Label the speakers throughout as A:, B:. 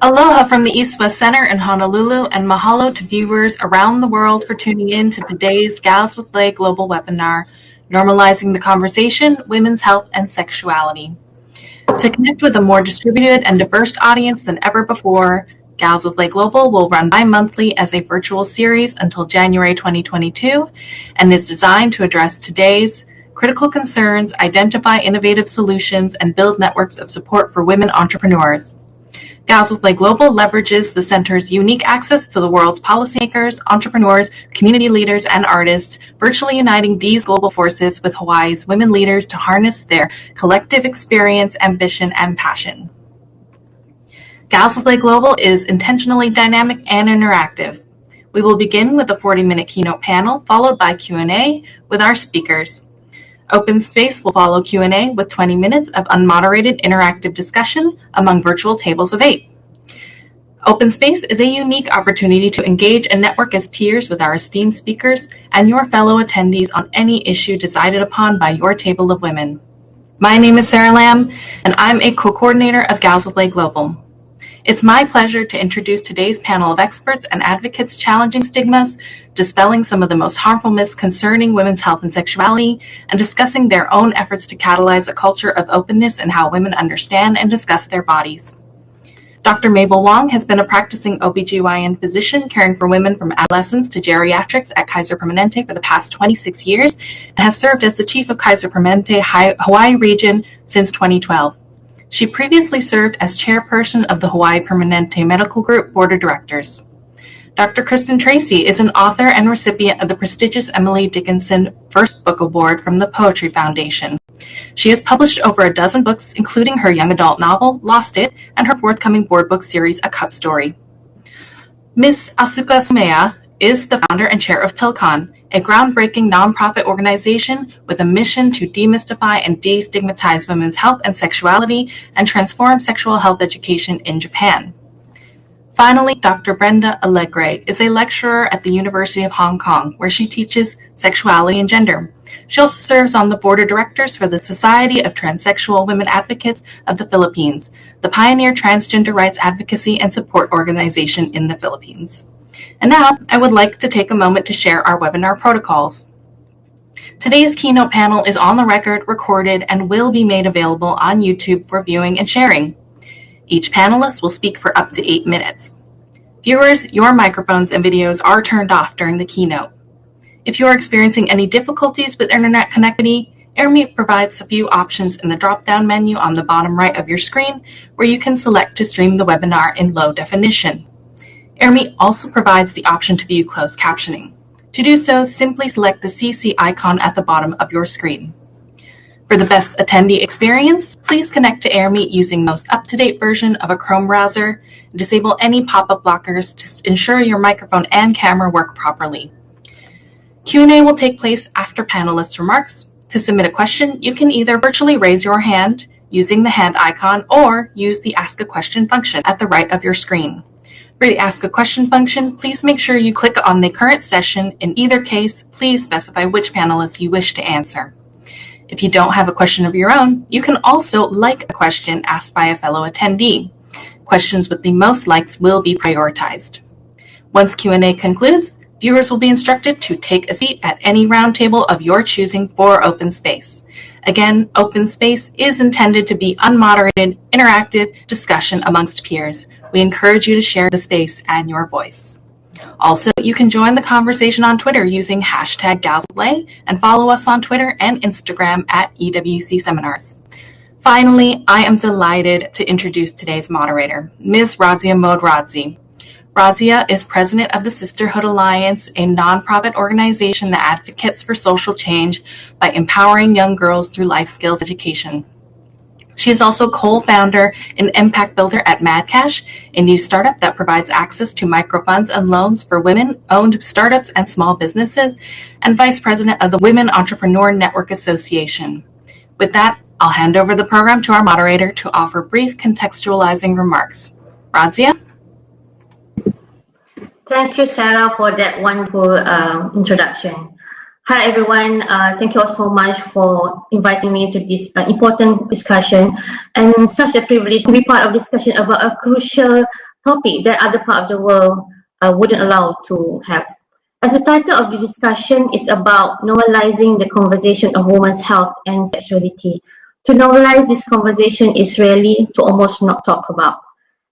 A: Aloha from the East West Center in Honolulu, and mahalo to viewers around the world for tuning in to today's Gals with Lay Global webinar, Normalizing the Conversation, Women's Health and Sexuality. To connect with a more distributed and diverse audience than ever before, Gals with Lay Global will run bi-monthly as a virtual series until January 2022 and is designed to address today's critical concerns, identify innovative solutions, and build networks of support for women entrepreneurs. Gals with Lay Global leverages the Center's unique access to the world's policymakers, entrepreneurs, community leaders, and artists, virtually uniting these global forces with Hawaii's women leaders to harness their collective experience, ambition, and passion. Gals with Lay Global is intentionally dynamic and interactive. We will begin with a 40-minute keynote panel, followed by Q&A with our speakers. Open Space will follow Q&A with 20 minutes of unmoderated interactive discussion among virtual tables of 8. Open Space is a unique opportunity to engage and network as peers with our esteemed speakers and your fellow attendees on any issue decided upon by your table of women. My name is Sarah Lamb, and I'm a co-coordinator of Gals with Lay Global. It's my pleasure to introduce today's panel of experts and advocates challenging stigmas, dispelling some of the most harmful myths concerning women's health and sexuality, and discussing their own efforts to catalyze a culture of openness and how women understand and discuss their bodies. Dr. Mabel Wong has been a practicing OBGYN physician caring for women from adolescence to geriatrics at Kaiser Permanente for the past 26 years and has served as the chief of Kaiser Permanente Hawaii region since 2012. She previously served as chairperson of the Hawaii Permanente Medical Group Board of Directors. Dr. Kristen Tracy is an author and recipient of the prestigious Emily Dickinson First Book Award from the Poetry Foundation. She has published over a dozen books, including her young adult novel, Lost It, and her forthcoming board book series, A Cup Story. Ms. Asuka is the founder and chair of PillCon, a groundbreaking nonprofit organization with a mission to demystify and destigmatize women's health and sexuality and transform sexual health education in Japan. Finally, Dr. Brenda Ali Gray is a lecturer at the University of Hong Kong, where she teaches sexuality and gender. She also serves on the board of directors for the Society of Transsexual Women Advocates of the Philippines, the pioneer transgender rights advocacy and support organization in the Philippines. And now, I would like to take a moment to share our webinar protocols. Today's keynote panel is on the record, recorded, and will be made available on YouTube for viewing and sharing. Each panelist will speak for up to 8 minutes. Viewers, your microphones and videos are turned off during the keynote. If you are experiencing any difficulties with internet connectivity, AirMeet provides a few options in the drop-down menu on the bottom right of your screen, where you can select to stream the webinar in low definition. AirMeet also provides the option to view closed captioning. To do so, simply select the CC icon at the bottom of your screen. For the best attendee experience, please connect to AirMeet using the most up-to-date version of a Chrome browser and disable any pop-up blockers to ensure your microphone and camera work properly. Q&A will take place after panelists' remarks. To submit a question, you can either virtually raise your hand using the hand icon or use the Ask a Question function at the right of your screen. For the Ask a Question function, please make sure you click on the current session. In either case, please specify which panelist you wish to answer. If you don't have a question of your own, you can also like a question asked by a fellow attendee. Questions with the most likes will be prioritized. Once Q&A concludes, viewers will be instructed to take a seat at any round table of your choosing for Open Space. Again, Open Space is intended to be unmoderated, interactive discussion amongst peers. We encourage you to share the space and your voice. Also, you can join the conversation on Twitter using hashtag #GalsWithLay and follow us on Twitter and Instagram at EWC Seminars. Finally, I am delighted to introduce today's moderator, Ms. Razia Modradzi. Razia is president of the Sisterhood Alliance, a nonprofit organization that advocates for social change by empowering young girls through life skills education. She is also co-founder and impact builder at MadCash, a new startup that provides access to microfunds and loans for women-owned startups and small businesses, and vice president of the Women Entrepreneur Network Association. With that, I'll hand over the program to our moderator to offer brief contextualizing remarks. Razia?
B: Thank you, Sarah, for that wonderful introduction. Hi, everyone. Thank you all so much for inviting me to this important discussion, and such a privilege to be part of discussion about a crucial topic that other part of the world wouldn't allow to have. As the title of the discussion is about normalizing the conversation of women's health and sexuality. To normalize this conversation is really to almost not talk about.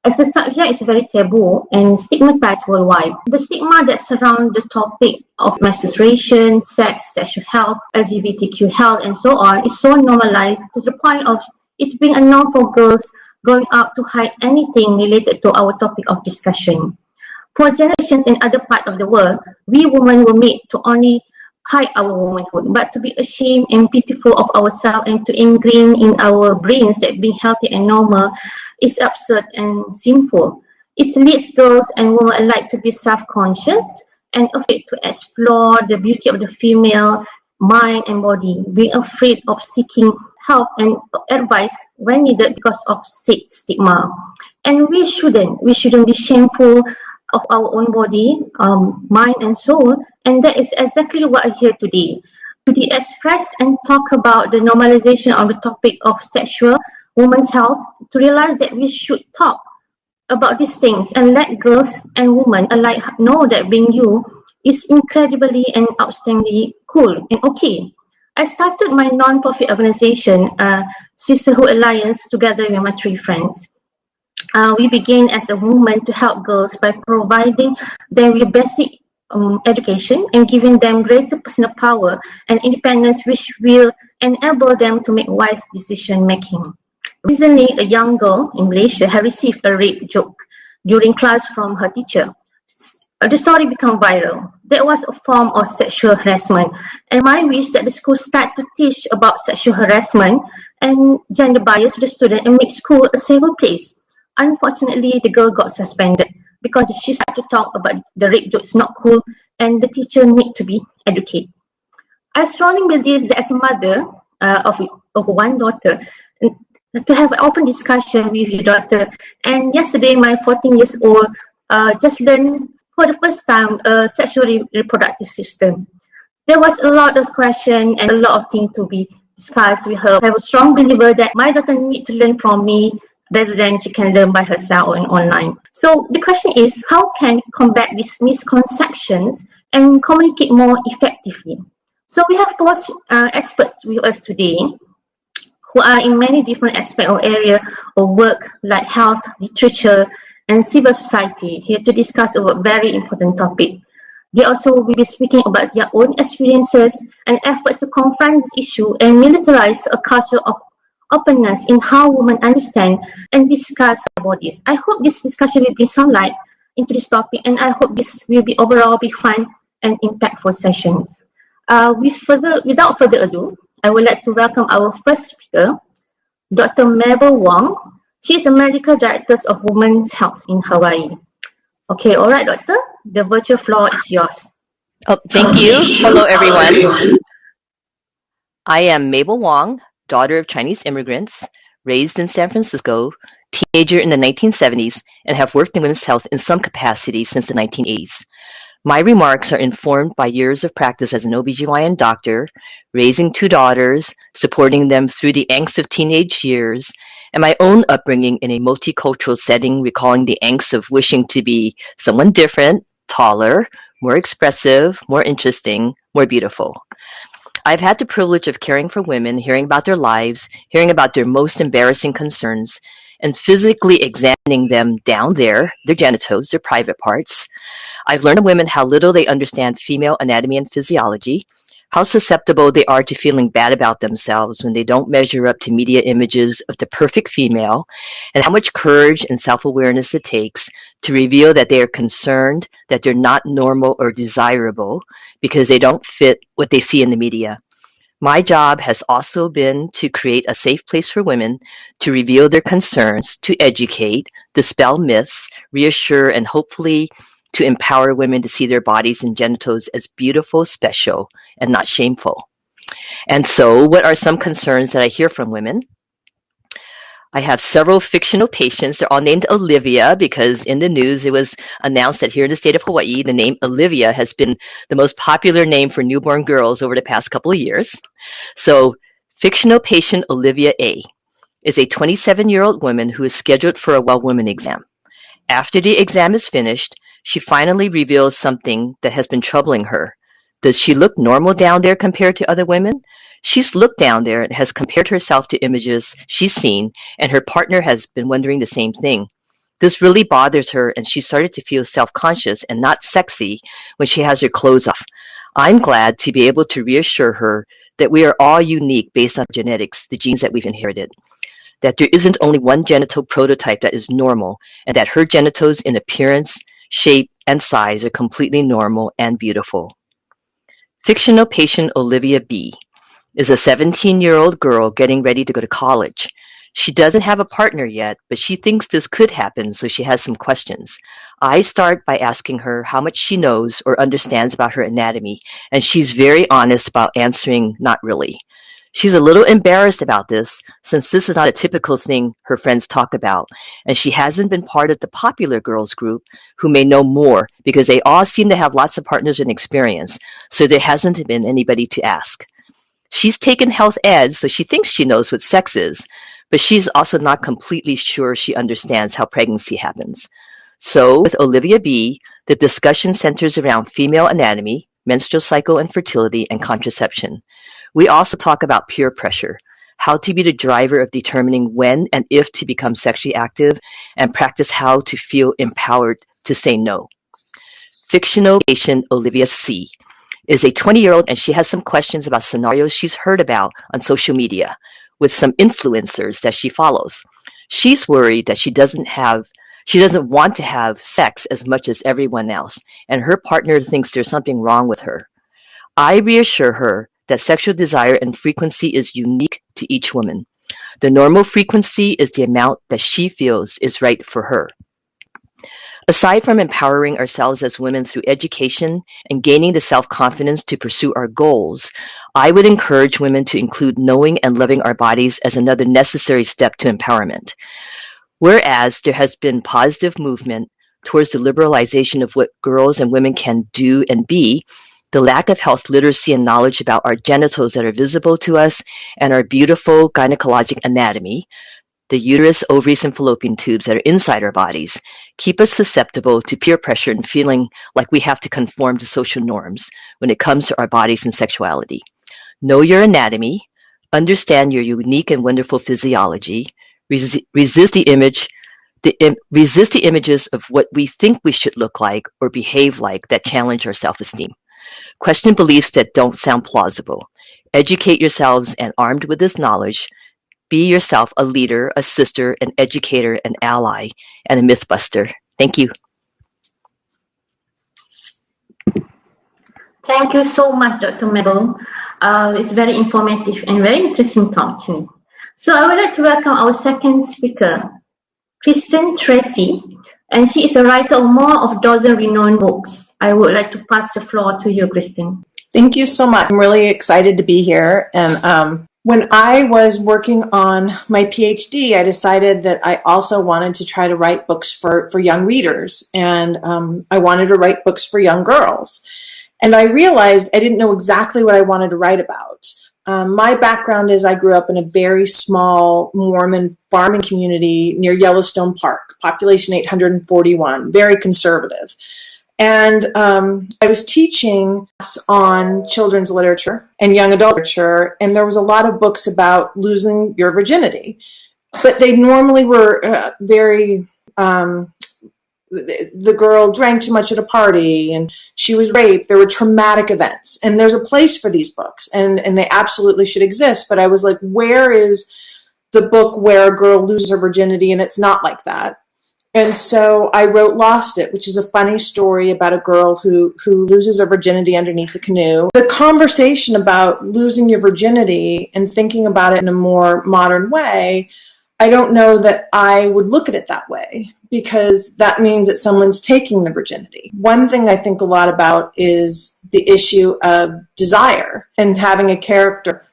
B: As the subject is very taboo and stigmatized worldwide, the stigma that surrounds the topic of menstruation, sex, sexual health, LGBTQ health, and so on is so normalized to the point of it being a norm for girls growing up to hide anything related to our topic of discussion. For generations in other parts of the world, we women were made to only hide our womanhood, but to be ashamed and pitiful of ourselves and to ingrain in our brains that being healthy and normal is absurd and sinful. It leads girls and women alike to be self-conscious and afraid to explore the beauty of the female mind and body, being afraid of seeking help and advice when needed because of said stigma. And we shouldn't. We shouldn't be shameful of our own body, mind and soul, and that is exactly what I hear today. To express and talk about the normalization of the topic of sexual women's health, to realize that we should talk about these things and let girls and women alike know that being you is incredibly and outstandingly cool and okay. I started my non-profit organization, Sisterhood Alliance, together with my three friends. We begin as a movement to help girls by providing them with basic education and giving them greater personal power and independence, which will enable them to make wise decision making. Recently, a young girl in Malaysia had received a rape joke during class from her teacher. The story became viral. That was a form of sexual harassment, and my wish that the school start to teach about sexual harassment and gender bias to the student and make school a safer place. Unfortunately, the girl got suspended because she started to talk about the rape joke is not cool and the teacher need to be educated. I strongly believe that as a mother of one daughter, to have an open discussion with your daughter. And yesterday, my 14 years old just learned for the first time a sexual reproductive system. There was a lot of questions and a lot of things to be discussed with her. I'm a strong believer that my daughter needs to learn from me rather than she can learn by herself and online. So the question is, how can we combat these misconceptions and communicate more effectively? So we have four experts with us today who are in many different aspects or area of work like health, literature, and civil society here to discuss a very important topic. They also will be speaking about their own experiences and efforts to confront this issue and militarize a culture of openness in how women understand and discuss their bodies. I hope this discussion will bring some light into this topic, and I hope this will be overall be fun and impactful sessions. Without further ado, I would like to welcome our first speaker, Dr. Mabel Wong. She is a medical director of Women's Health in Hawaii. Okay, all right, doctor, the virtual floor is yours.
C: Oh, thank you. Hello, everyone. I am Mabel Wong, daughter of Chinese immigrants, raised in San Francisco, teenager in the 1970s, and have worked in women's health in some capacity since the 1980s. My remarks are informed by years of practice as an OBGYN doctor, raising two daughters, supporting them through the angst of teenage years, and my own upbringing in a multicultural setting, recalling the angst of wishing to be someone different, taller, more expressive, more interesting, more beautiful. I've had the privilege of caring for women, hearing about their lives, hearing about their most embarrassing concerns, and physically examining them down there, their genitals, their private parts. I've learned of women how little they understand female anatomy and physiology, how susceptible they are to feeling bad about themselves when they don't measure up to media images of the perfect female, and how much courage and self-awareness it takes to reveal that they are concerned that they're not normal or desirable because they don't fit what they see in the media. My job has also been to create a safe place for women to reveal their concerns, to educate, dispel myths, reassure, and hopefully to empower women to see their bodies and genitals as beautiful, special, and not shameful. And so, what are some concerns that I hear from women? I have several fictional patients. They're all named Olivia because in the news it was announced that here in the state of Hawaii, the name Olivia has been the most popular name for newborn girls over the past couple of years. So, fictional patient Olivia A. is a 27-year-old woman who is scheduled for a well woman exam. After the exam is finished, she finally reveals something that has been troubling her. Does she look normal down there compared to other women? She's looked down there and has compared herself to images she's seen, and her partner has been wondering the same thing. This really bothers her, and she started to feel self-conscious and not sexy when she has her clothes off. I'm glad to be able to reassure her that we are all unique based on genetics, the genes that we've inherited, that there isn't only one genital prototype that is normal, and that her genitals in appearance, shape, and size are completely normal and beautiful. Fictional patient Olivia B. is a 17-year-old girl getting ready to go to college. She doesn't have a partner yet, but she thinks this could happen, so she has some questions. I start by asking her how much she knows or understands about her anatomy, and she's very honest about answering not really. She's a little embarrassed about this, since this is not a typical thing her friends talk about, and she hasn't been part of the popular girls group who may know more because they all seem to have lots of partners and experience, so there hasn't been anybody to ask. She's taken health ed, so she thinks she knows what sex is, but she's also not completely sure she understands how pregnancy happens. So, with Olivia B., the discussion centers around female anatomy, menstrual cycle and fertility, and contraception. We also talk about peer pressure, how to be the driver of determining when and if to become sexually active, and practice how to feel empowered to say no. Fictional patient Olivia C. is a 20-year-old, and she has some questions about scenarios she's heard about on social media with some influencers that she follows. She's worried that she doesn't want to have sex as much as everyone else, and her partner thinks there's something wrong with her. I reassure her that sexual desire and frequency is unique to each woman. The normal frequency is the amount that she feels is right for her. Aside from empowering ourselves as women through education and gaining the self-confidence to pursue our goals, I would encourage women to include knowing and loving our bodies as another necessary step to empowerment. Whereas there has been positive movement towards the liberalization of what girls and women can do and be, the lack of health literacy and knowledge about our genitals that are visible to us and our beautiful gynecologic anatomy, the uterus, ovaries, and fallopian tubes that are inside our bodies, keep us susceptible to peer pressure and feeling like we have to conform to social norms when it comes to our bodies and sexuality. Know your anatomy, understand your unique and wonderful physiology, resist the images of what we think we should look like or behave like that challenge our self-esteem. Question beliefs that don't sound plausible. Educate yourselves, and armed with this knowledge, be yourself a leader, a sister, an educator, an ally, and a mythbuster. Thank you.
B: Thank you so much, Dr. Mabel. It's very informative and very interesting talk to me. So I would like to welcome our second speaker, Kristen Tracy, and she is a writer of more of a dozen renowned books. I would like to pass the floor to you, Kristen.
D: Thank you so much. I'm really excited to be here. And when I was working on my PhD, I decided that I also wanted to try to write books for young readers. And I wanted to write books for young girls. And I realized I didn't know exactly what I wanted to write about. My background is I grew up in a very small Mormon farming community near Yellowstone Park, population 841, very conservative. And I was teaching on children's literature and young adult literature, and there was a lot of books about losing your virginity. But they normally were very, the girl drank too much at a party, and she was raped. There were traumatic events. And there's a place for these books, and they absolutely should exist. But I was like, where is the book where a girl loses her virginity and it's not like that? And so I wrote Lost It, which is a funny story about a girl who loses her virginity underneath a canoe. The conversation about losing your virginity and thinking about it in a more modern way, I don't know that I would look at it that way, because that means that someone's taking the virginity. One thing I think a lot about is the issue of desire, and having a character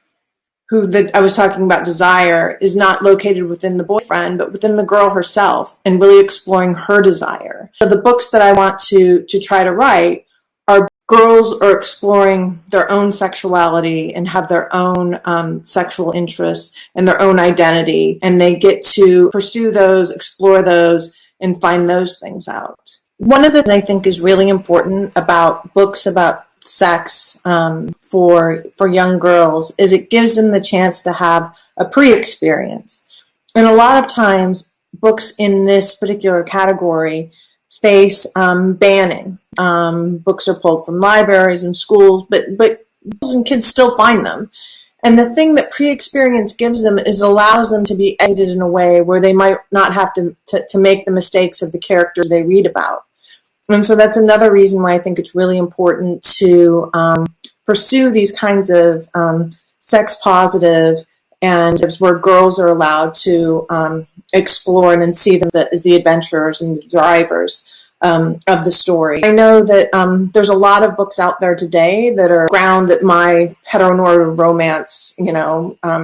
D: I was talking about desire is not located within the boyfriend, but within the girl herself, and really exploring her desire. So the books that I want to try to write are girls are exploring their own sexuality and have their own sexual interests and their own identity, and they get to pursue those, explore those, and find those things out. One of the things I think is really important about books about sex for young girls is it gives them the chance to have a pre-experience. And a lot of times, books in this particular category face banning. Books are pulled from libraries and schools, but girls and kids still find them. And the thing that pre-experience gives them is allows them to be edited in a way where they might not have to make the mistakes of the characters they read about. And so that's another reason why I think it's really important to pursue these kinds of sex positive and where girls are allowed to explore and then see them as the adventurers and the drivers of the story. I know that there's a lot of books out there today that are ground that my heteronormative romance,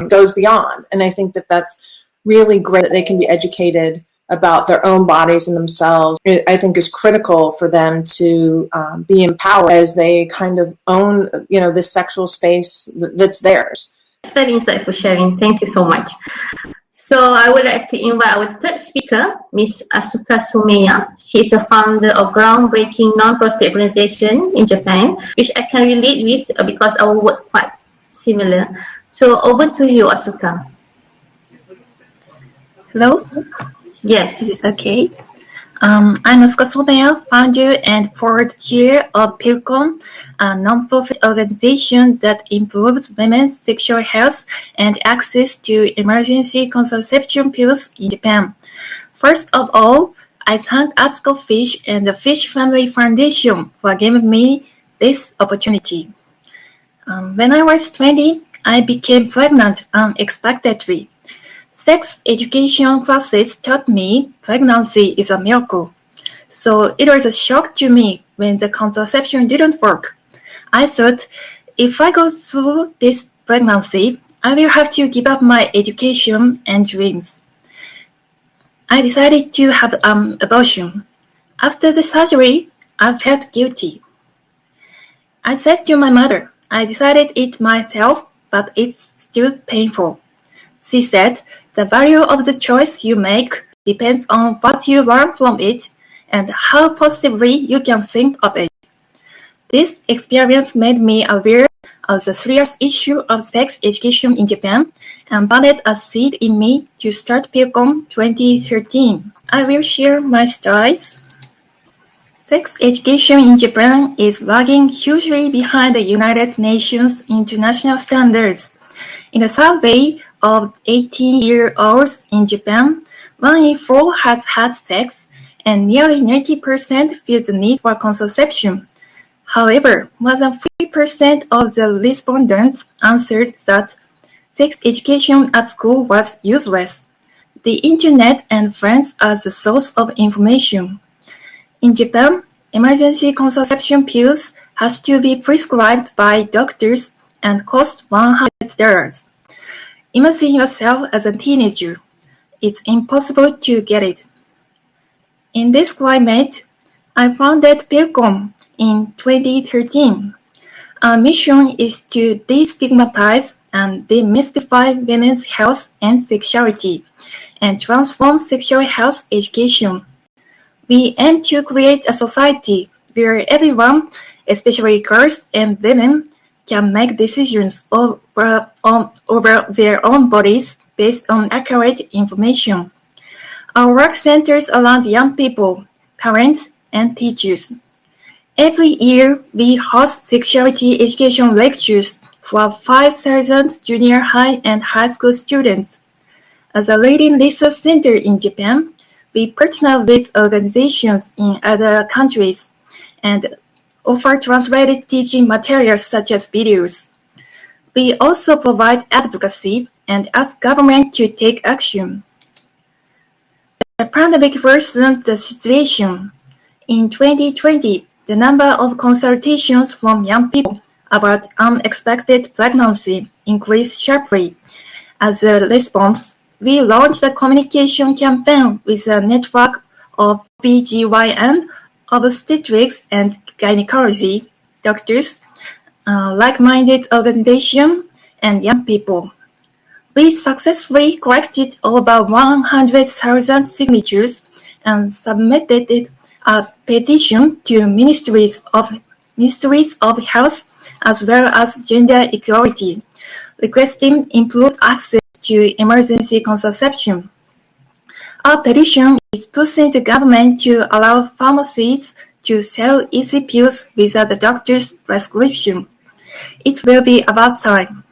D: goes beyond. And I think that that's really great that they can be educated about their own bodies and themselves. I think is critical for them to be empowered as they kind of own, this sexual space that's theirs.
B: It's very insightful sharing. Thank you so much. So I would like to invite our third speaker, Ms. Asuka Sumeya. She is a founder of groundbreaking non-profit organization in Japan, which I can relate with because our work's quite similar. So over to you, Asuka.
E: Hello?
B: Yes.
E: Is this okay? I'm Asuka Sumeya, founder and board chair of PILCOM, a non-profit organization that improves women's sexual health and access to emergency contraception pills in Japan. First of all, I thank Asuka Fish and the Fish Family Foundation for giving me this opportunity. When I was 20, I became pregnant unexpectedly. Sex education classes taught me pregnancy is a miracle. So it was a shock to me when the contraception didn't work. I thought, if I go through this pregnancy, I will have to give up my education and dreams. I decided to have an abortion. After the surgery, I felt guilty. I said to my mother, I decided it myself, but it's still painful. She said, the value of the choice you make depends on what you learn from it and how positively you can think of it. This experience made me aware of the serious issue of sex education in Japan and planted a seed in me to start PILCOM 2013. I will share my stories. Sex education in Japan is lagging hugely behind the United Nations international standards. In a survey of 18-year-olds in Japan, 1 in 4 has had sex, and nearly 90% feel the need for contraception. However, more than 3% of the respondents answered that sex education at school was useless. The internet and friends are the source of information. In Japan, emergency contraception pills has to be prescribed by doctors and cost $100. Imagine yourself as a teenager. It's impossible to get it. In this climate, I founded PILCOM in 2013. Our mission is to destigmatize and demystify women's health and sexuality and transform sexual health education. We aim to create a society where everyone, especially girls and women, can make decisions over their own bodies based on accurate information. Our work centers around young people, parents, and teachers. Every year, we host sexuality education lectures for 5,000 junior high and high school students. As a leading research center in Japan, we partner with organizations in other countries and offer translated teaching materials such as videos. We also provide advocacy and ask government to take action. The pandemic worsened the situation. In 2020, the number of consultations from young people about unexpected pregnancy increased sharply. As a response, we launched a communication campaign with a network of OB/GYN, obstetrics and gynecology doctors, like-minded organizations, and young people. We successfully collected over 100,000 signatures and submitted a petition to ministries of health as well as gender equality, requesting improved access to emergency contraception. Our petition is pushing the government to allow pharmacies to sell easy pills without the doctor's prescription. It will be about time.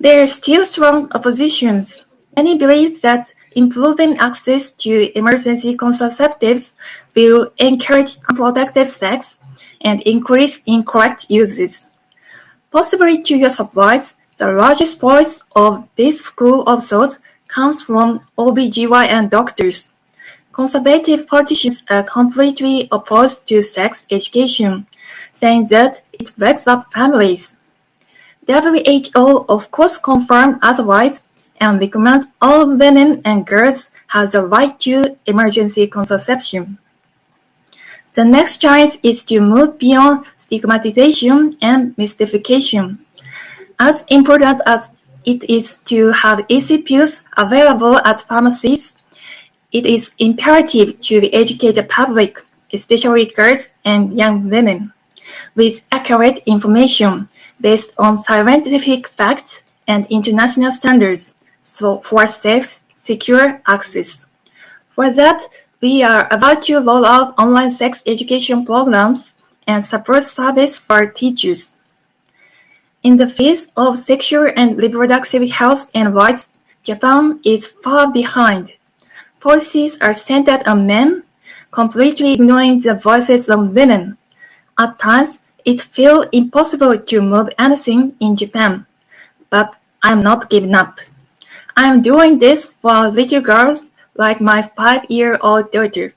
E: There are still strong oppositions. Many believe that improving access to emergency contraceptives will encourage unprotected sex and increase incorrect uses. Possibly to your surprise, the largest voice of this school of thought comes from OBGYN doctors. Conservative politicians are completely opposed to sex education, saying that it breaks up families. WHO of course confirmed otherwise and recommends all women and girls have the right to emergency contraception. The next challenge is to move beyond stigmatization and mystification. As important as it is to have easy pills available at pharmacies, it is imperative to educate the public, especially girls and young women, with accurate information based on scientific facts and international standards for secure access. For that, we are about to roll out online sex education programs and support service for teachers. In the field of sexual and reproductive health and rights, Japan is far behind. Policies are centered on men, completely ignoring the voices of women. At times, it feels impossible to move anything in Japan, but I am not giving up. I am doing this for little girls like my 5-year-old daughter.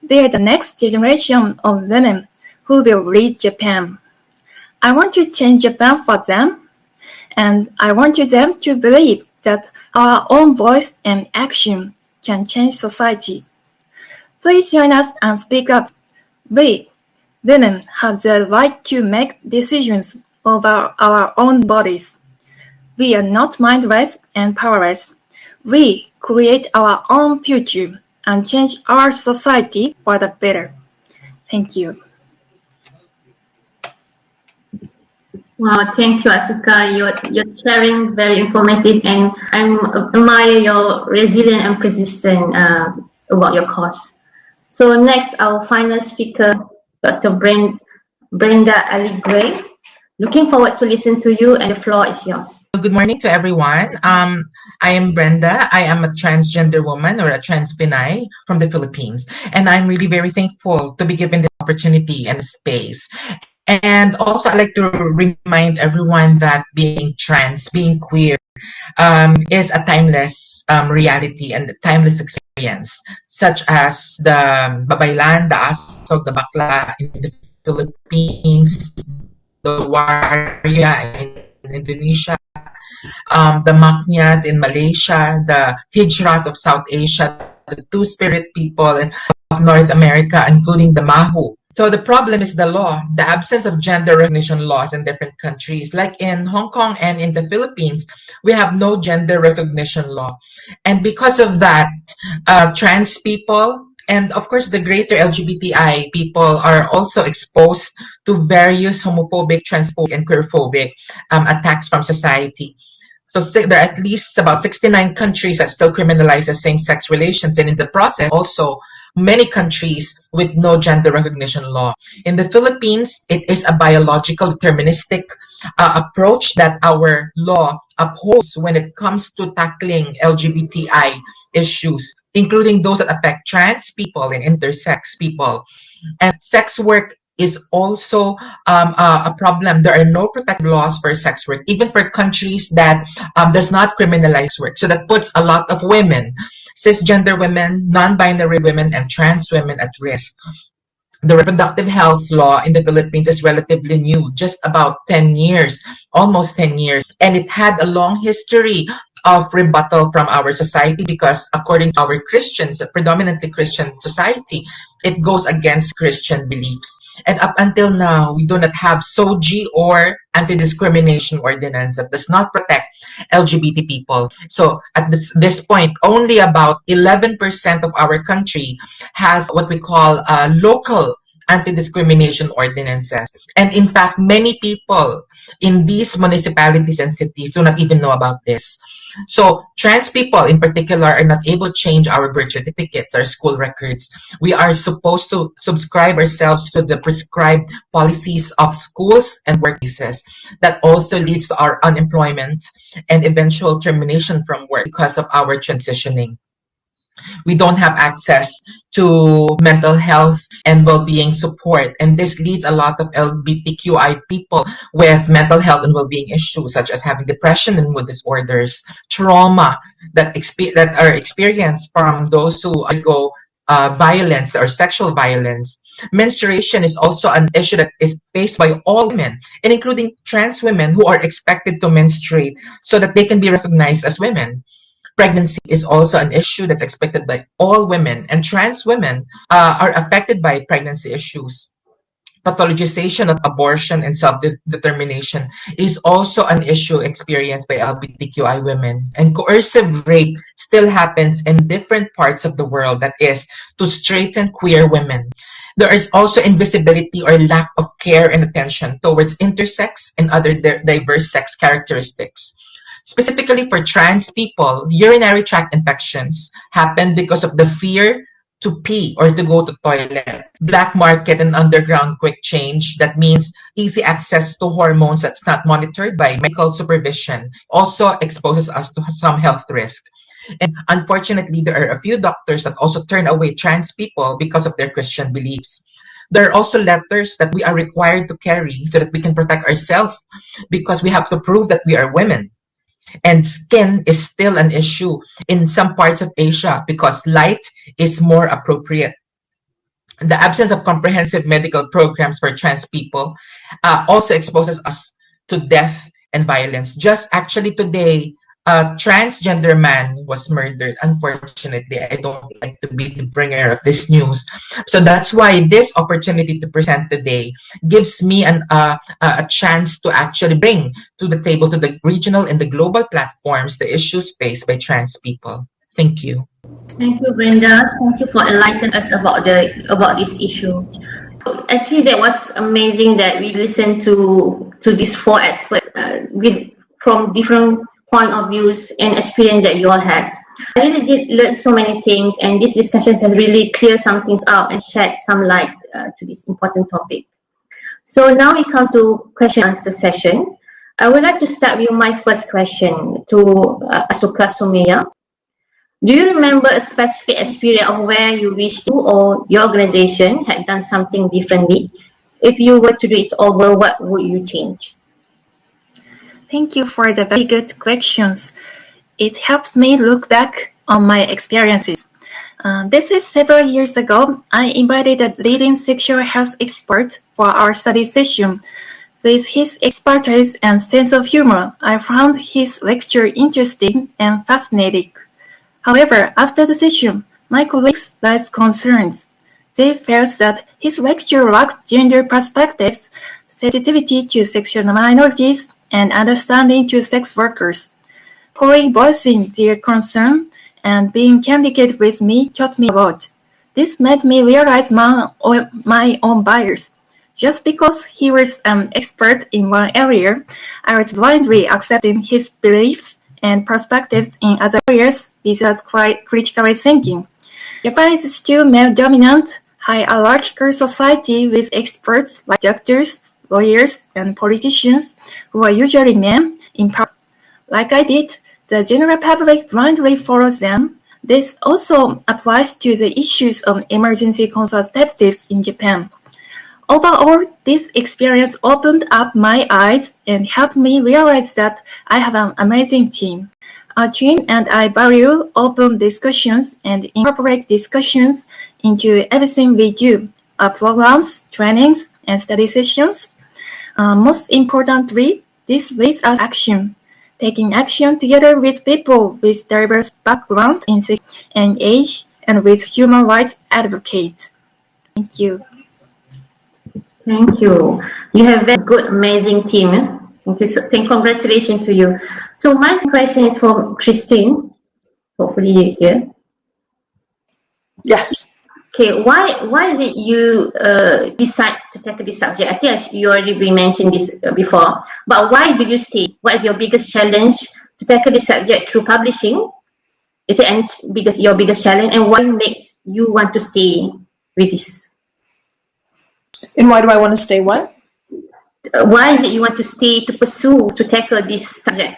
E: They are the next generation of women who will lead Japan. I want to change Japan for them, and I want them to believe that our own voice and action can change society. Please join us and speak up. We, women, have the right to make decisions over our own bodies. We are not mindless and powerless. We create our own future and change our society for the better. Thank you.
B: Wow, thank you, Asuka. You're sharing very informative, and I'm admire your resilient and persistent about your cause. So next, our final speaker, Dr. Brenda Ali Gray. Looking forward to listen to you, and the floor is yours.
F: Good morning to everyone. I am Brenda. I am a transgender woman or a trans Pinay from the Philippines. And I'm really very thankful to be given the opportunity and space. And also, I'd like to remind everyone that being trans, being queer, is a timeless reality and a timeless experience, such as the babaylan, the asog, the bakla in the Philippines, the waria in Indonesia, the Maknyas in Malaysia, the Hijras of South Asia, the Two-Spirit people of North America, including the Mahu. So the problem is the law, the absence of gender recognition laws in different countries. Like in Hong Kong and in the Philippines, we have no gender recognition law. And because of that, trans people and of course the greater LGBTI people are also exposed to various homophobic, transphobic, and queerphobic attacks from society. So there are at least about 69 countries that still criminalize same-sex relations, and in the process, also many countries with no gender recognition law. In the Philippines, it is a biological deterministic approach that our law upholds when it comes to tackling LGBTI issues, including those that affect trans people and intersex people. And sex work is also a problem. There are no protective laws for sex work, even for countries that does not criminalize work. So that puts a lot of women, cisgender women, non-binary women, and trans women at risk. The reproductive health law in the Philippines is relatively new, just about 10 years, almost 10 years, and it had a long history of rebuttal from our society because according to our Christians, a predominantly Christian society, it goes against Christian beliefs. And up until now, we do not have SOGI or anti-discrimination ordinance that does not protect LGBT people. So at this point, only about 11% of our country has what we call local anti-discrimination ordinances. And in fact, many people in these municipalities and cities do not even know about this. So trans people in particular are not able to change our birth certificates, our school records. We are supposed to subscribe ourselves to the prescribed policies of schools and workplaces. That also leads to our unemployment and eventual termination from work because of our transitioning. We don't have access to mental health and well-being support, and this leads a lot of LGBTQI people with mental health and well-being issues such as having depression and mood disorders, trauma that are experienced from those who undergo violence or sexual violence. Menstruation is also an issue that is faced by all women, and including trans women who are expected to menstruate so that they can be recognized as women. Pregnancy is also an issue that's expected by all women, and trans women are affected by pregnancy issues. Pathologization of abortion and self-determination is also an issue experienced by LGBTQI women. And coercive rape still happens in different parts of the world, that is, to straight and queer women. There is also invisibility or lack of care and attention towards intersex and other diverse sex characteristics. Specifically for trans people, urinary tract infections happen because of the fear to pee or to go to toilet. Black market and underground quick change, that means easy access to hormones that's not monitored by medical supervision, also exposes us to some health risk. And unfortunately, there are a few doctors that also turn away trans people because of their Christian beliefs. There are also letters that we are required to carry so that we can protect ourselves because we have to prove that we are women. And skin is still an issue in some parts of Asia because light is more appropriate. The absence of comprehensive medical programs for trans people also exposes us to death and violence. Just actually today, a transgender man was murdered. Unfortunately, I don't like to be the bringer of this news. So that's why this opportunity to present today gives me a chance to actually bring to the table, to the regional and the global platforms, the issues faced by trans people. Thank you.
B: Thank you, Brenda. Thank you for enlightening us about this issue. So actually, that was amazing that we listened to these four experts from different point of views and experience that you all had. I really did learn so many things, and this discussion has really cleared some things out and shed some light to this important topic. So now we come to question and answer session. I would like to start with my first question to Asuka Sumeya. Do you remember a specific experience of where you wished you or your organization had done something differently? If you were to do it over, what would you change?
E: Thank you for the very good questions. It helps me look back on my experiences. This is several years ago. I invited a leading sexual health expert for our study session. With his expertise and sense of humor, I found his lecture interesting and fascinating. However, after the session, my colleagues raised concerns. They felt that his lecture lacked gender perspectives, sensitivity to sexual minorities, and understanding to sex workers. Colleagues voicing their concern and being candid with me taught me a lot. This made me realize my own bias. Just because he was an expert in one area, I was blindly accepting his beliefs and perspectives in other areas without critically thinking. Japan is still male-dominant, hierarchical society with experts like doctors, lawyers, and politicians who are usually men in power. Like I did, the general public blindly follows them. This also applies to the issues of emergency contraceptives in Japan. Overall, this experience opened up my eyes and helped me realize that I have an amazing team. Our team and I value open discussions and incorporate discussions into everything we do, our programs, trainings, and study sessions. Most importantly, this leads us to action. taking action together with people with diverse backgrounds in sexuality and age, and with human rights advocates. Thank you.
B: Thank you. You have a very good, amazing team. Congratulations to you. So my question is for Christine. Hopefully you're here.
D: Yes.
B: Okay, why is it you decide to tackle this subject? I think you already mentioned this before, but why do you stay? What is your biggest challenge to tackle this subject through publishing? Is it your biggest challenge, and what makes you want to stay with this?
D: And why do I want to stay what?
B: Why is it you want to stay to pursue to tackle this subject?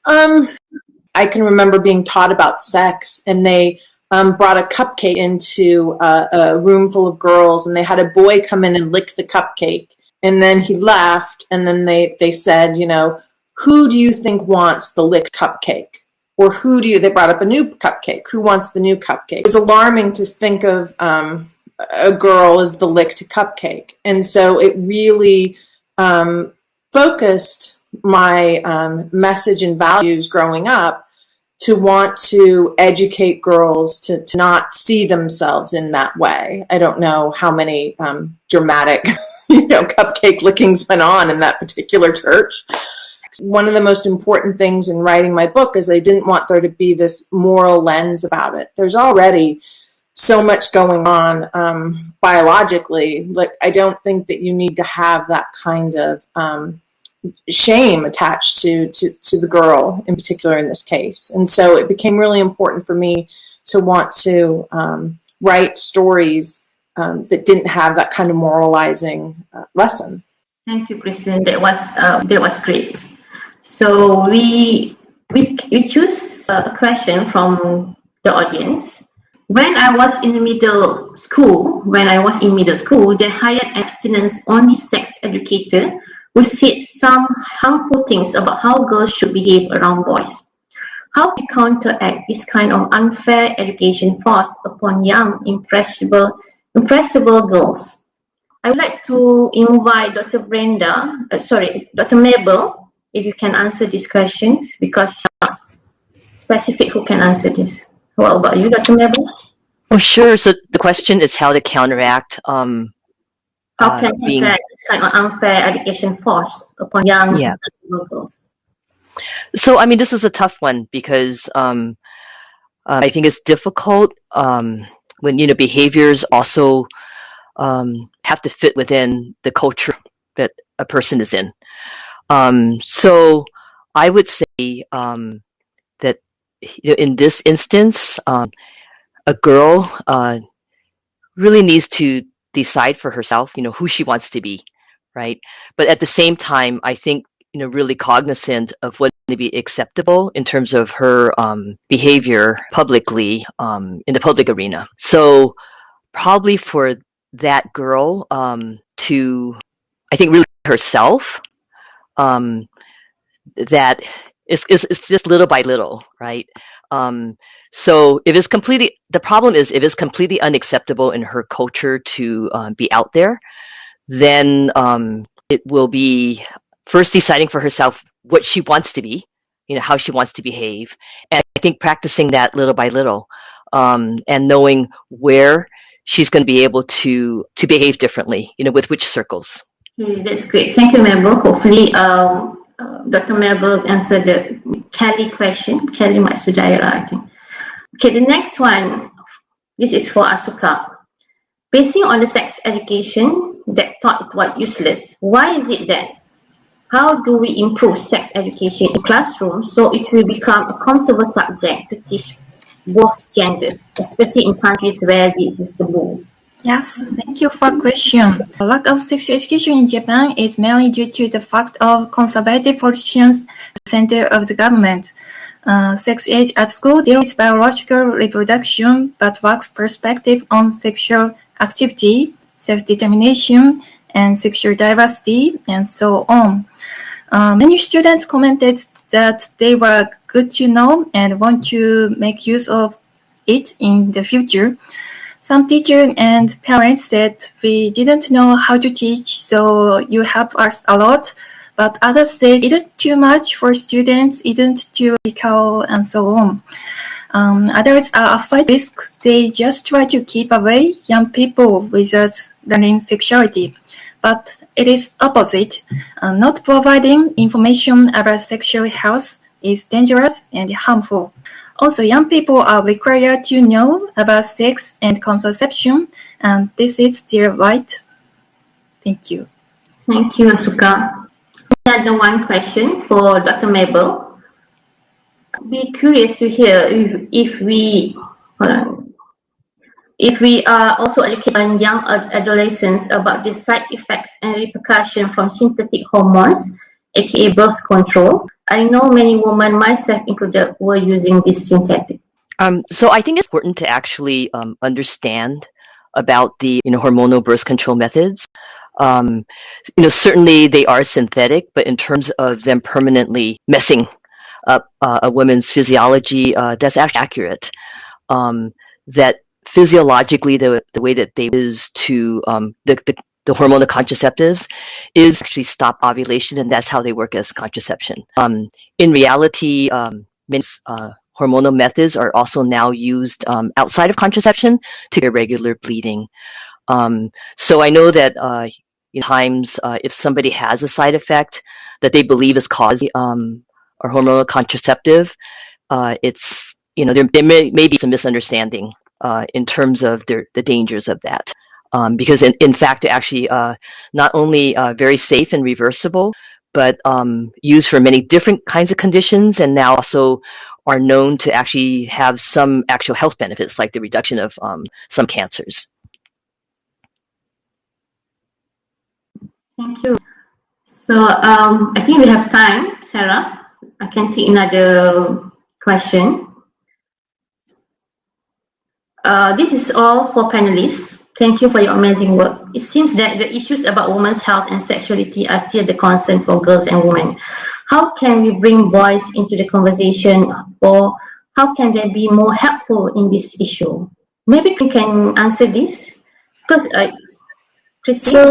D: I can remember being taught about sex, and they brought a cupcake into a room full of girls, and they had a boy come in and lick the cupcake, and then he left, and then they said, who do you think wants the licked cupcake? Or they brought up a new cupcake. Who wants the new cupcake? It was alarming to think of a girl as the licked cupcake. And so it really focused my message and values growing up to want to educate girls to not see themselves in that way. I don't know how many dramatic, cupcake lickings went on in that particular church. One of the most important things in writing my book is I didn't want there to be this moral lens about it. There's already so much going on biologically. Like, I don't think that you need to have that kind of shame attached to the girl in particular in this case. And so it became really important for me to want to write stories that didn't have that kind of moralizing lesson.
B: Thank you, Kristen. That was great. So we choose a question from the audience. When I was in middle school, they hired an abstinence-only sex educator who said some harmful things about how girls should behave around boys. How do we counteract this kind of unfair education forced upon young, impressionable girls? I would like to invite Dr. Mabel, if you can answer these questions, because specific who can answer this. What about you, Dr. Mabel?
C: Oh, sure. So the question is how to counteract
B: how can we counteract this kind of unfair education force upon young impressionable girls?
C: So, this is a tough one because I think it's difficult when behaviors also have to fit within the culture that a person is in. So I would say that in this instance, a girl really needs to decide for herself, who she wants to be, right? But at the same time, I think, really cognizant of what to be acceptable in terms of her behavior publicly in the public arena. So probably for that girl to, I think, really herself, that it's just little by little, right? So if it's the problem is if it's completely unacceptable in her culture to be out there, then it will be first deciding for herself what she wants to be, how she wants to behave. And I think practicing that little by little and knowing where she's going to be able to behave differently, with which circles.
B: That's great. Thank you, Mabel. Hopefully, Dr. Mabel answered the Kelly question. Kelly Matsudaira, I think. Okay, the next one. This is for Asuka. Basing on the sex education that thought it was useless, why is it that? How do we improve sex education in classrooms so it will become a comfortable subject to teach both genders, especially in countries where this is taboo?
E: Yes, thank you for the question. The lack of sex education in Japan is mainly due to the fact of conservative politicians at the center of the government. Sex ed at school deals with biological reproduction but lacks perspective on sexual activity, self-determination, and sexual diversity, and so on. Many students commented that they were good to know and want to make use of it in the future. Some teachers and parents said we didn't know how to teach, so you help us a lot. but others say it isn't too much for students, isn't too radical, and so on. Others are afraid risk. They just try to keep away young people without learning sexuality. But it is opposite. Not providing information about sexual health is dangerous and harmful. Also, young people are required to know about sex and contraception, and this is their right. Thank you.
B: Thank you, Asuka. Another one question for Dr. Mabel. Be curious to hear if we are also educating young adolescents about the side effects and repercussions from synthetic hormones, aka birth control. I know many women, myself included, were using this synthetic.
C: So I think it's important to actually understand about the hormonal birth control methods. Certainly they are synthetic, but in terms of them permanently messing up a woman's physiology, that's actually accurate. That physiologically, the way that they is to the hormonal contraceptives is actually stop ovulation, and that's how they work as contraception. In reality, many hormonal methods are also now used outside of contraception to irregular bleeding. So I know that times if somebody has a side effect that they believe is causing a hormonal contraceptive, it's there may be some misunderstanding in terms of the dangers of that. Because in fact, actually not only very safe and reversible, but used for many different kinds of conditions, and now also are known to actually have some actual health benefits, like the reduction of some cancers.
B: Thank you. So I think we have time, Sarah. I can take another question. This is all for panelists. Thank you for your amazing work. It seems that the issues about women's health and sexuality are still the concern for girls and women. How can we bring boys into the conversation, or how can they be more helpful in this issue? Maybe you can answer this, because Christine?
D: So,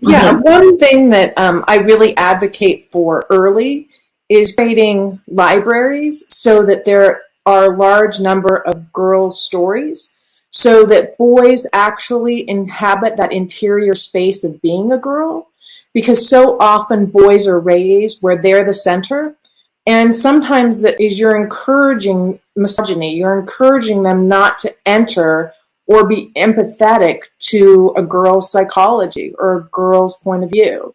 D: yeah, one thing that I really advocate for early is creating libraries so that there are a large number of girls' stories, so that boys actually inhabit that interior space of being a girl, because so often boys are raised where they're the center, and sometimes that is you're encouraging misogyny, you're encouraging them not to enter or be empathetic to a girl's psychology or a girl's point of view.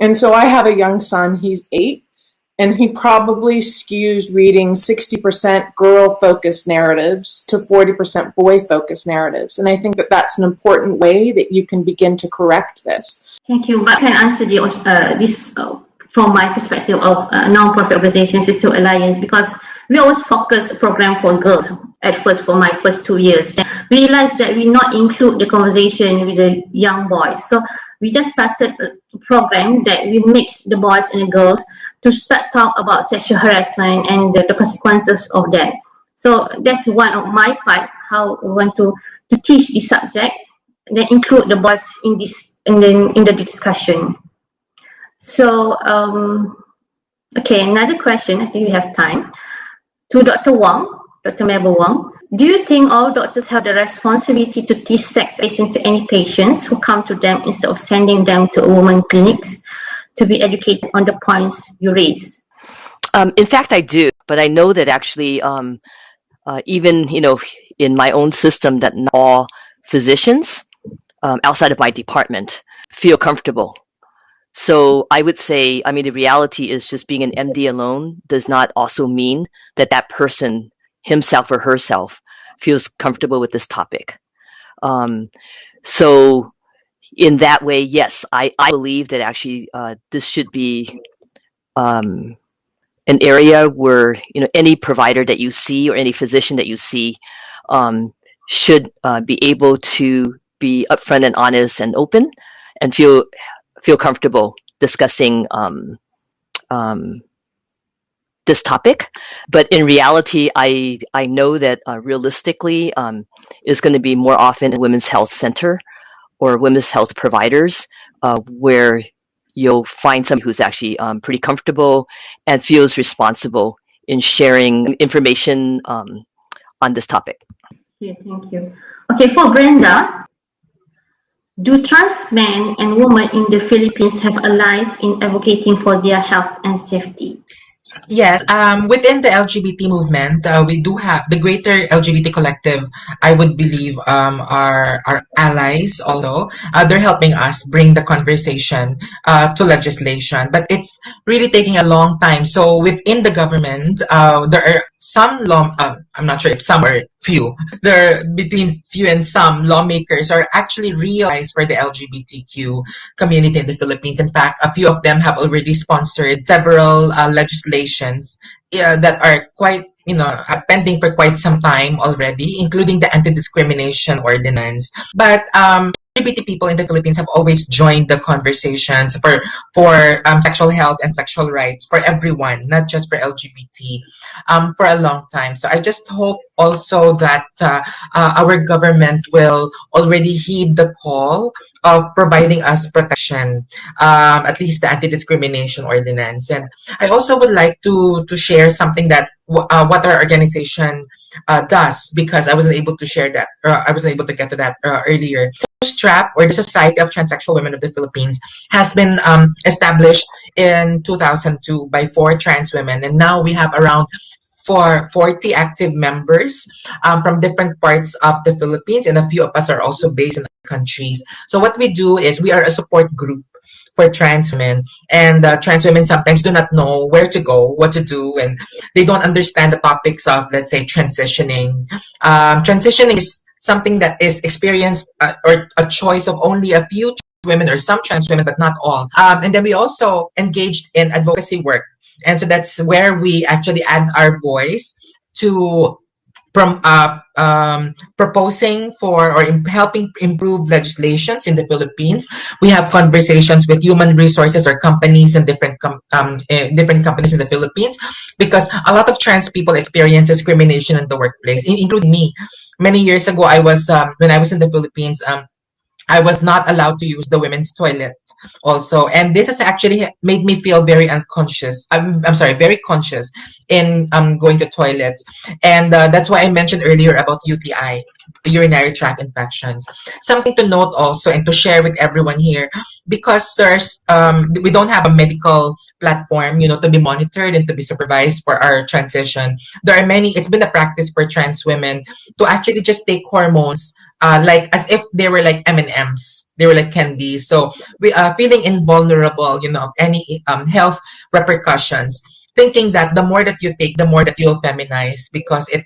D: And so I have a young son, he's 8, and he probably skews reading 60% girl-focused narratives to 40% boy-focused narratives. And I think that that's an important way that you can begin to correct this.
B: Thank you. But I can answer this from my perspective of non-profit organization, Sister Alliance, because we always focus a program for girls at first for my first 2 years. Then we realized that we not include the conversation with the young boys. So we just started a program that we mix the boys and the girls to start talk about sexual harassment and the consequences of that. So that's one of my part, how we want to teach this subject, then include the boys in this in the discussion. So okay, another question, I think we have time. To Dr. Wong, Dr. Mabel Wong, do you think all doctors have the responsibility to teach sex education to any patients who come to them instead of sending them to women clinics to be educated on the points you raise?
C: In fact, I do, but I know that actually even in my own system, that not all physicians outside of my department feel comfortable. So I would say, the reality is just being an MD alone does not also mean that that person himself or herself feels comfortable with this topic. So in that way, yes, I believe that actually this should be an area where any provider that you see or any physician that you see should be able to be upfront and honest and open and feel comfortable discussing this topic. But in reality, I know that realistically is going to be more often a women's health center or women's health providers where you'll find somebody who's actually pretty comfortable and feels responsible in sharing information on this topic.
B: Okay, thank you. Okay, for Brenda, do trans men and women in the Philippines have allies in advocating for their health and safety?
F: Yes, within the LGBT movement, we do have the greater LGBT collective. I would believe are allies. Also, they're helping us bring the conversation to legislation, but it's really taking a long time. So within the government, there are some law. I'm not sure if some or few. There are between few and some lawmakers are actually realized for the LGBTQ community in the Philippines. In fact, a few of them have already sponsored several legislations that are quite, pending for quite some time already, including the anti-discrimination ordinance. But LGBT people in the Philippines have always joined the conversations for sexual health and sexual rights for everyone, not just for LGBT, for a long time. So I just hope also that our government will already heed the call of providing us protection, at least the anti-discrimination ordinance. And I also would like to share something that what our organization does, because I wasn't able to share that. I wasn't able to get to that earlier. STRAP, or the Society of Transsexual Women of the Philippines, has been established in 2002 by 4 trans women, and now we have around 40 active members from different parts of the Philippines, and a few of us are also based in other countries. So what we do is we are a support group for trans women, and trans women sometimes do not know where to go, what to do, and they don't understand the topics of, let's say, transitioning. Transitioning is something that is experienced or a choice of only a few women or some trans women, but not all. And then we also engaged in advocacy work. And so that's where we actually add our voice to proposing for or helping improve legislations in the Philippines. We have conversations with human resources or companies and different companies in the Philippines, because a lot of trans people experience discrimination in the workplace, including me. Many years ago, when I was in the Philippines. I was not allowed to use the women's toilet also. And this has actually made me feel very unconscious. I'm sorry, very conscious in going to toilets. And that's why I mentioned earlier about UTI, the urinary tract infections. Something to note also and to share with everyone here, because we don't have a medical platform, to be monitored and to be supervised for our transition. It's been a practice for trans women to actually just take hormones like as if they were like M&Ms, they were like candy. So we are feeling invulnerable, of any health repercussions, thinking that the more that you take, the more that you'll feminize, because it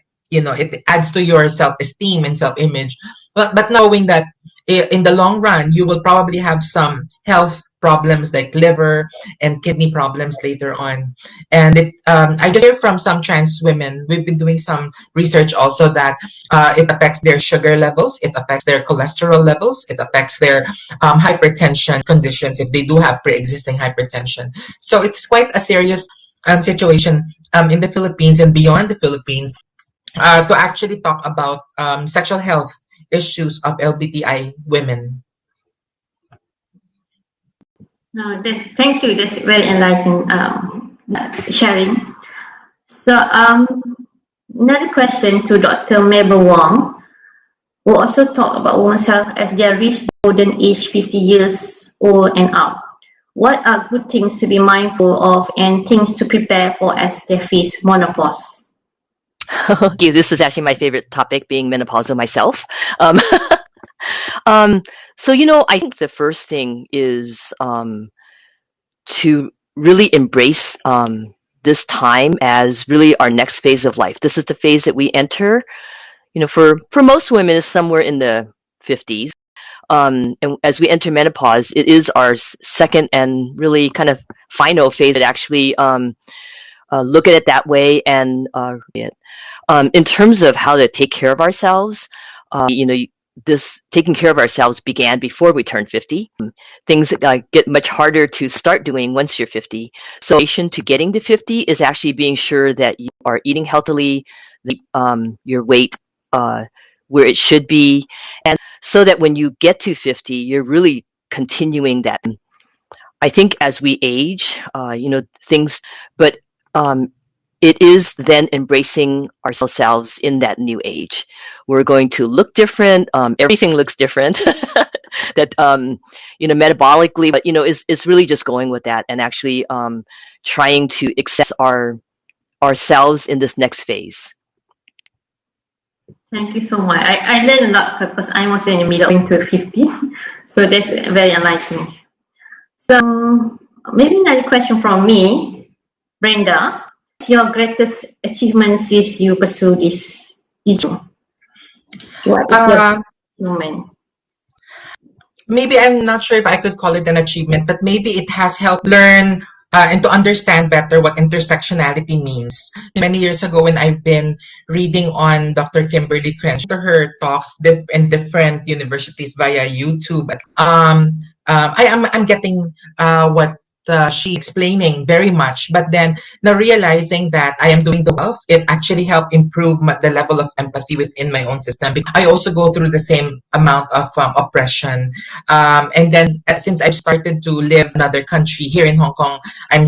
F: adds to your self-esteem and self-image. But knowing that in the long run, you will probably have some health problems like liver and kidney problems later on. And I just hear from some trans women, we've been doing some research also, that it affects their sugar levels, it affects their cholesterol levels, it affects their hypertension conditions if they do have pre-existing hypertension. So it's quite a serious situation in the Philippines and beyond the Philippines, to actually talk about sexual health issues of LGBTI women.
B: No, thank you. That's very enlightening sharing. So, another question to Dr. Mabel Wong, who also talk about women's health as they reach golden age 50 years old and up. What are good things to be mindful of and things to prepare for as they face menopause?
C: Okay, this is actually my favorite topic, being menopausal myself. Um, so, I think the first thing is to really embrace this time as really our next phase of life. This is the phase that we enter. For most women, is somewhere in the 50s. And as we enter menopause, it is our second and really kind of final phase that actually look at it that way. And in terms of how to take care of ourselves, this taking care of ourselves began before we turned 50. Things get much harder to start doing once you're 50. So, to getting to 50 is actually being sure that you are eating healthily, your weight where it should be, and so that when you get to 50, you're really continuing that. I think as we age, things, but it is then embracing ourselves in that new age. We're going to look different. Everything looks different. That metabolically, but is really just going with that and actually trying to accept ourselves in this next phase.
B: Thank you so much. I learned a lot because I'm also in the middle into 50. So that's very enlightening. So maybe another question from me, Brenda. What's your greatest achievement since you pursue this issue? What is your achievement?
F: Maybe I'm not sure if I could call it an achievement, but maybe it has helped learn and to understand better what intersectionality means. Many years ago, when I've been reading on Dr. Kimberly Crenshaw, her talks in different universities via YouTube, I'm getting what she explaining very much, but then now realizing that I am doing the well, it actually helped improve the level of empathy within my own system. Because I also go through the same amount of oppression, and then since I've started to live in another country here in Hong Kong, I'm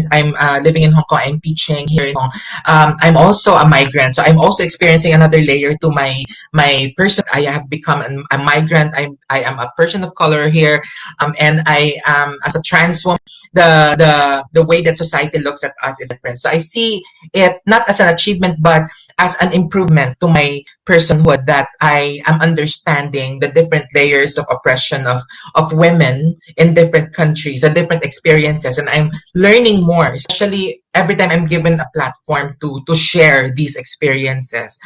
F: living in Hong Kong. I'm teaching here in Hong Kong. I'm also a migrant, so I'm also experiencing another layer to my person. I have become a migrant. I am a person of color here, and I am as a trans woman. The way that society looks at us is different. So I see it not as an achievement, but as an improvement to my personhood, that I am understanding the different layers of oppression of women in different countries, the different experiences, and I'm learning more, especially every time I'm given a platform to share these experiences.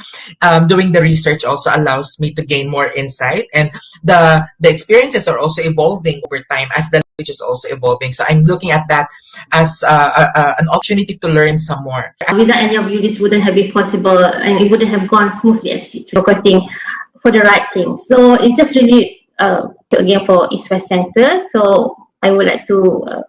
F: Doing the research also allows me to gain more insight, and the experiences are also evolving over time as the language is also evolving. So I'm looking at that as an opportunity to learn some more.
B: Without any of you, this wouldn't have been possible, and it wouldn't have gone smoothly as you advocating for the right thing. So it's just really again for East West Center. So I would like to.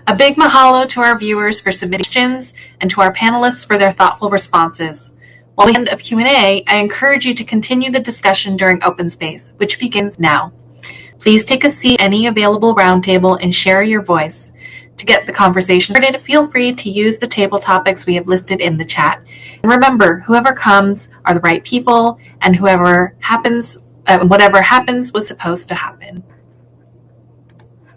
A: A big mahalo to our viewers for submitting questions and to our panelists for their thoughtful responses. While we end of Q&A, I encourage you to continue the discussion during open space, which begins now. Please take a seat at any available roundtable and share your voice. To get the conversation started, feel free to use the table topics we have listed in the chat. And remember, whoever comes are the right people, and whatever happens was supposed to happen.